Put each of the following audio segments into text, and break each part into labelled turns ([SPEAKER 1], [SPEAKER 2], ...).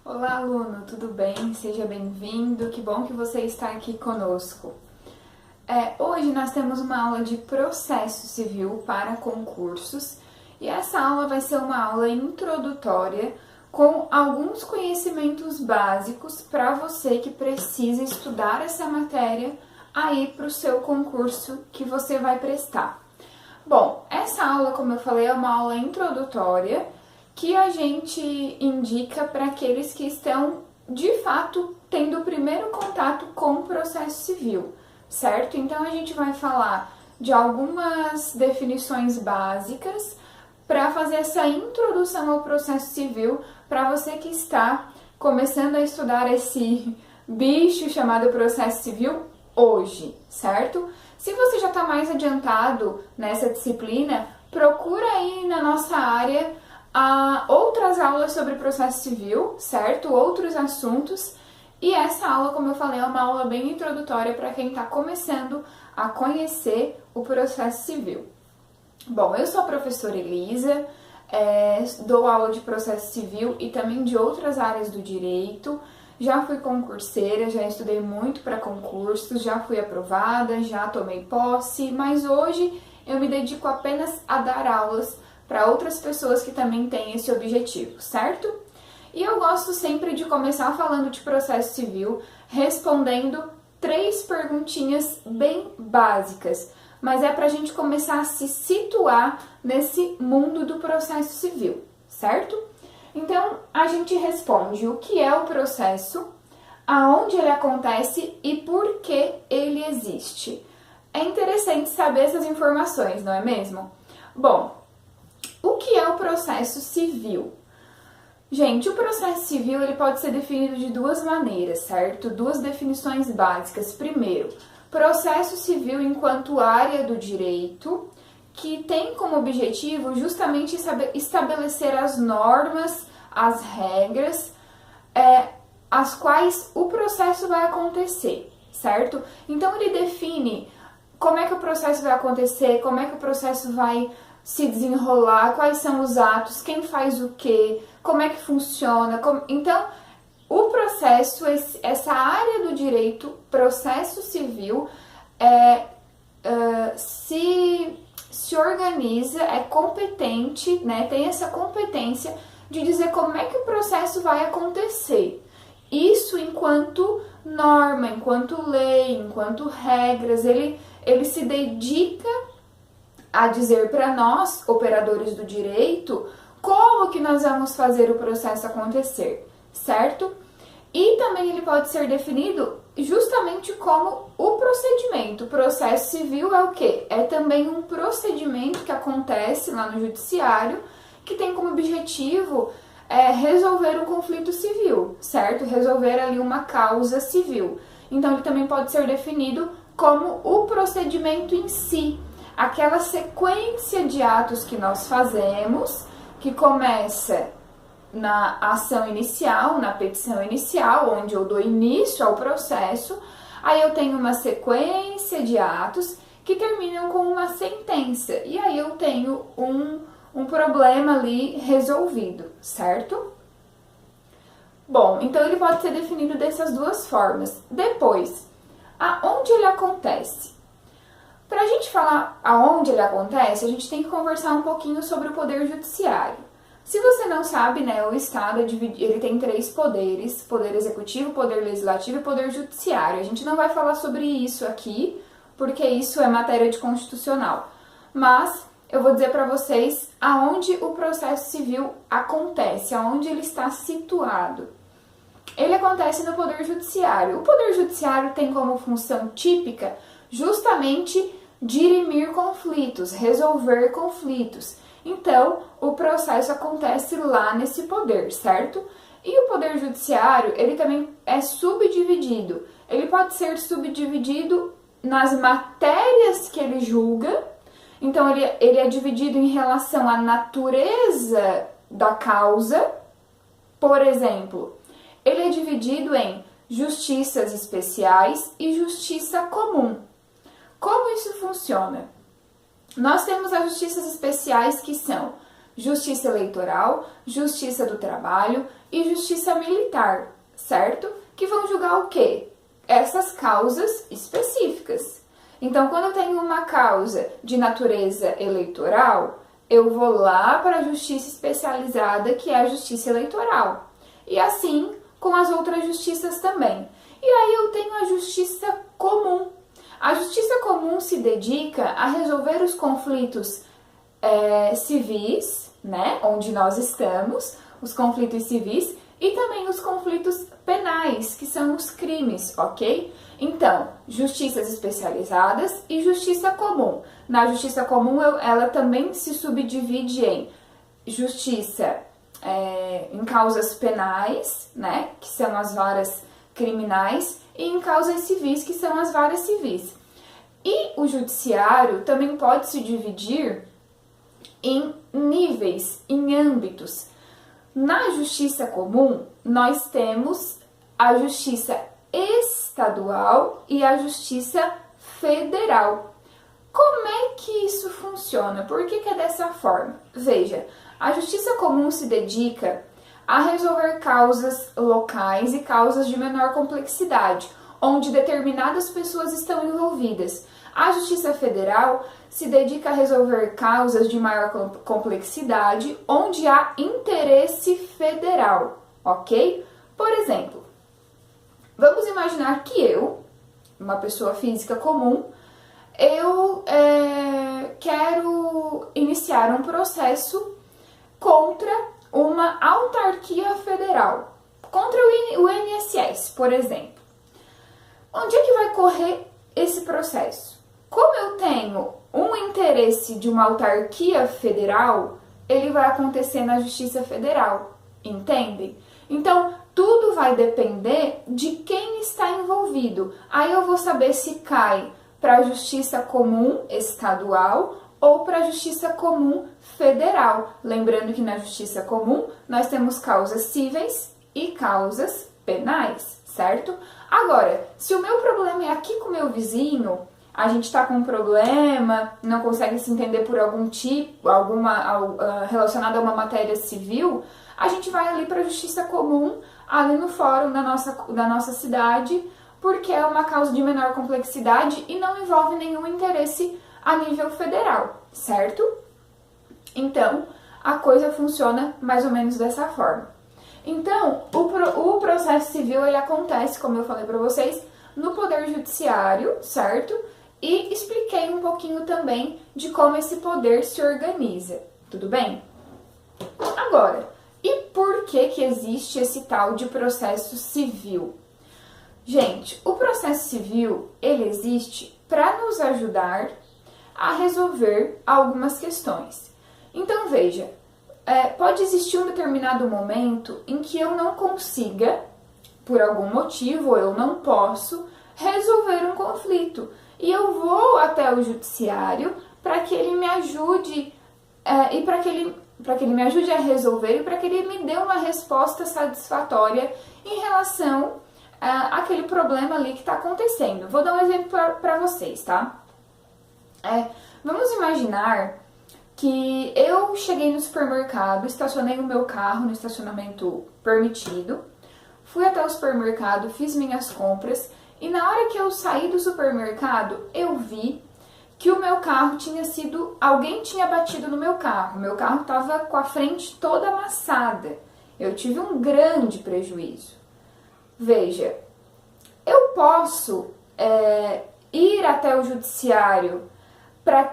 [SPEAKER 1] Olá, aluno, tudo bem? Seja bem-vindo, que bom que você está aqui conosco. Hoje nós temos uma aula de processo civil para concursos e essa aula vai ser uma aula introdutória com alguns conhecimentos básicos para você que precisa estudar essa matéria aí para o seu concurso que você vai prestar. Bom, essa aula, como eu falei, é uma aula introdutória que a gente indica para aqueles que estão, de fato, tendo o primeiro contato com o processo civil, certo? Então, a gente vai falar de algumas definições básicas para fazer essa introdução ao processo civil para você que está começando a estudar esse bicho chamado processo civil hoje, certo? Se você já está mais adiantado nessa disciplina, procura aí na nossa área outras aulas sobre processo civil, certo? Outros assuntos. E essa aula, como eu falei, é uma aula bem introdutória para quem está começando a conhecer o processo civil. Bom, eu sou a professora Elisa, dou aula de processo civil e também de outras áreas do direito. Já fui concurseira, já estudei muito para concursos, já fui aprovada, já tomei posse, mas hoje eu me dedico apenas a dar aulas para outras pessoas que também têm esse objetivo, certo? E eu gosto sempre de começar falando de processo civil, respondendo 3 perguntinhas bem básicas, mas é para a gente começar a se situar nesse mundo do processo civil, certo? Então, a gente responde o que é o processo, aonde ele acontece e por que ele existe. É interessante saber essas informações, não é mesmo? Bom, o que é o processo civil? Gente, o processo civil ele pode ser definido de 2 maneiras, certo? 2 definições básicas. Primeiro, processo civil enquanto área do direito, que tem como objetivo justamente estabelecer as normas, as regras, as quais o processo vai acontecer, certo? Então, ele define como é que o processo vai acontecer, como é que o processo vai se desenrolar, quais são os atos, quem faz o quê, como é que funciona. Então, o processo, essa área do direito, processo civil, se organiza, é competente, né, tem essa competência de dizer como é que o processo vai acontecer. Isso enquanto norma, enquanto lei, enquanto regras, ele se dedica a dizer para nós, operadores do direito, como que nós vamos fazer o processo acontecer, certo? E também ele pode ser definido justamente como o procedimento. O processo civil é o quê? É também um procedimento que acontece lá no judiciário, que tem como objetivo resolver um conflito civil, certo? Resolver ali uma causa civil. Então, ele também pode ser definido como o procedimento em si, aquela sequência de atos que nós fazemos, que começa na ação inicial, na petição inicial, onde eu dou início ao processo, aí eu tenho uma sequência de atos que terminam com uma sentença, e aí eu tenho um problema ali resolvido, certo? Bom, então ele pode ser definido dessas 2 formas. Depois, aonde ele acontece? Para a gente falar aonde ele acontece, a gente tem que conversar um pouquinho sobre o poder judiciário. Se você não sabe, né, o Estado ele tem 3 poderes: poder executivo, poder legislativo e poder judiciário. A gente não vai falar sobre isso aqui, porque isso é matéria de constitucional. Mas eu vou dizer para vocês aonde o processo civil acontece, aonde ele está situado. Ele acontece no poder judiciário. O poder judiciário tem como função típica justamente dirimir conflitos, resolver conflitos. Então, o processo acontece lá nesse poder, certo? E o poder judiciário, ele também é subdividido. Ele pode ser subdividido nas matérias que ele julga. Então, ele é dividido em relação à natureza da causa. Por exemplo, ele é dividido em justiças especiais e justiça comum. Como isso funciona? Nós temos as justiças especiais, que são Justiça eleitoral, justiça do trabalho e justiça militar, certo? Que vão julgar o quê? Essas causas específicas. Então, quando eu tenho uma causa de natureza eleitoral, eu vou lá para a justiça especializada, que é a justiça eleitoral. E assim com as outras justiças também. E aí eu tenho a justiça comum. A justiça comum se dedica a resolver os conflitos civis, né, onde nós estamos, os conflitos civis, e também os conflitos penais, que são os crimes, ok? Então, justiças especializadas e justiça comum. Na justiça comum, ela também se subdivide em justiça em causas penais, né, que são as varas criminais, e em causas civis, que são as varas civis. E o judiciário também pode se dividir em níveis, em âmbitos. Na justiça comum, nós temos a justiça estadual e a justiça federal. Como é que isso funciona? Por que é dessa forma? Veja, a justiça comum se dedica a resolver causas locais e causas de menor complexidade, onde determinadas pessoas estão envolvidas. A Justiça Federal se dedica a resolver causas de maior complexidade, onde há interesse federal, ok? Por exemplo, vamos imaginar que eu, uma pessoa física comum, eu quero iniciar um processo contra uma autarquia federal, contra o INSS, por exemplo. Onde é que vai correr esse processo? Como eu tenho um interesse de uma autarquia federal, ele vai acontecer na Justiça Federal, entendem? Então, tudo vai depender de quem está envolvido. Aí eu vou saber se cai para a Justiça Comum Estadual ou para a Justiça Comum Federal. Lembrando que na Justiça Comum nós temos causas cíveis e causas penais, certo? Agora, se o meu problema é aqui com o meu vizinho, a gente está com um problema, não consegue se entender por algum tipo, relacionado a uma matéria civil, a gente vai ali para a Justiça Comum, ali no fórum da nossa cidade, porque é uma causa de menor complexidade e não envolve nenhum interesse a nível federal, certo? Então, a coisa funciona mais ou menos dessa forma. Então, o processo civil, ele acontece, como eu falei para vocês, no Poder Judiciário, certo? E expliquei um pouquinho também de como esse poder se organiza, tudo bem? Agora, e por que existe esse tal de processo civil? Gente, o processo civil, ele existe para nos ajudar a resolver algumas questões. Então, veja, pode existir um determinado momento em que eu não consiga, por algum motivo, eu não posso resolver um conflito. E eu vou até o judiciário para que ele me ajude e para que ele me ajude a resolver e para que ele me dê uma resposta satisfatória em relação àquele problema ali que está acontecendo. Vou dar um exemplo para vocês, tá? Vamos imaginar que eu cheguei no supermercado, estacionei o meu carro no estacionamento permitido, fui até o supermercado, fiz minhas compras e na hora que eu saí do supermercado, eu vi que o meu carro alguém tinha batido no meu carro. Meu carro estava com a frente toda amassada. Eu tive um grande prejuízo. Veja, eu posso ir até o judiciário para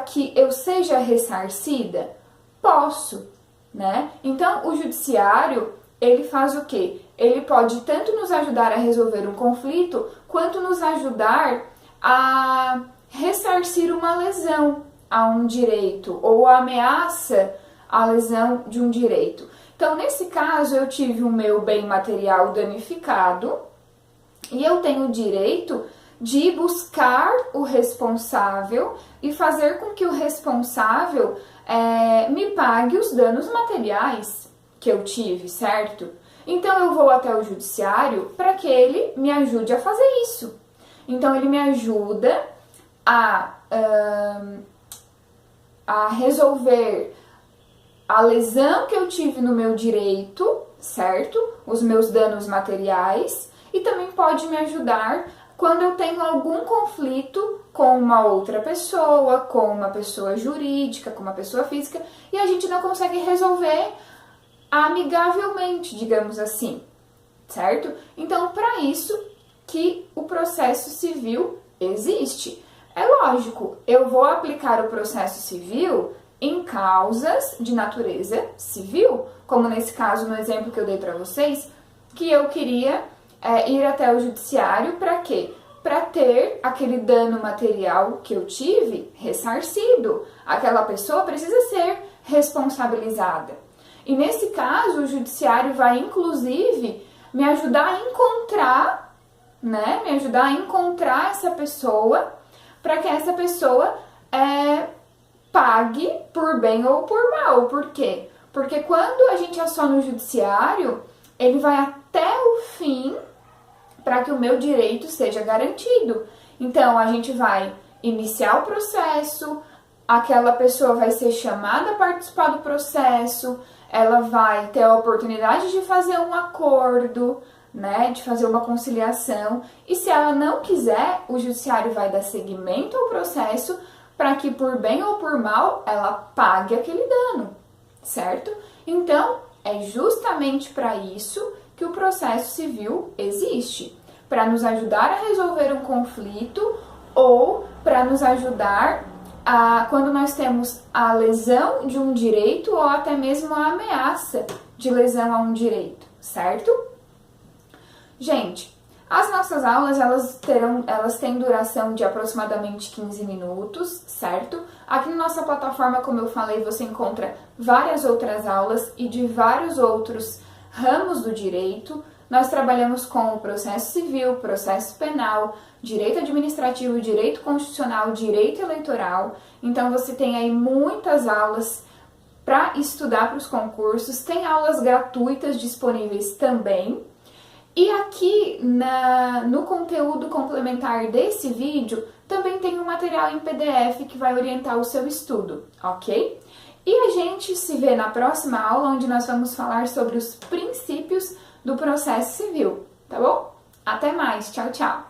[SPEAKER 1] que eu seja ressarcida? Posso, né? Então, o judiciário, ele faz o quê? Ele pode tanto nos ajudar a resolver um conflito, quanto nos ajudar a ressarcir uma lesão a um direito, ou a ameaça à lesão de um direito. Então, nesse caso, eu tive o meu bem material danificado, e eu tenho o direito de buscar o responsável e fazer com que o responsável me pague os danos materiais que eu tive, certo? Então eu vou até o judiciário para que ele me ajude a fazer isso. Então ele me ajuda a resolver a lesão que eu tive no meu direito, certo? Os meus danos materiais, e também pode me ajudar quando eu tenho algum conflito com uma outra pessoa, com uma pessoa jurídica, com uma pessoa física, e a gente não consegue resolver amigavelmente, digamos assim, certo? Então, para isso que o processo civil existe. É lógico, eu vou aplicar o processo civil em causas de natureza civil, como nesse caso, no exemplo que eu dei para vocês, que eu queria ir até o judiciário para quê? Para ter aquele dano material que eu tive ressarcido. Aquela pessoa precisa ser responsabilizada. E nesse caso, o judiciário vai, inclusive, me ajudar a encontrar, né? Me ajudar a encontrar essa pessoa para que essa pessoa pague por bem ou por mal. Por quê? Porque quando a gente aciona o judiciário, ele vai até o fim para que o meu direito seja garantido. Então, a gente vai iniciar o processo, aquela pessoa vai ser chamada a participar do processo, ela vai ter a oportunidade de fazer um acordo, né, de fazer uma conciliação, e se ela não quiser, o judiciário vai dar seguimento ao processo para que, por bem ou por mal, ela pague aquele dano, certo? Então, é justamente para isso que o processo civil existe, para nos ajudar a resolver um conflito ou para nos ajudar quando nós temos a lesão de um direito ou até mesmo a ameaça de lesão a um direito, certo? Gente, as nossas aulas, elas têm duração de aproximadamente 15 minutos, certo? Aqui na nossa plataforma, como eu falei, você encontra várias outras aulas e de vários outros ramos do direito. Nós trabalhamos com o processo civil, processo penal, direito administrativo, direito constitucional, direito eleitoral. Então, você tem aí muitas aulas para estudar para os concursos. Tem aulas gratuitas disponíveis também. E aqui no conteúdo complementar desse vídeo, também tem um material em PDF que vai orientar o seu estudo, ok? E a gente se vê na próxima aula, onde nós vamos falar sobre os princípios do processo civil, tá bom? Até mais, tchau, tchau!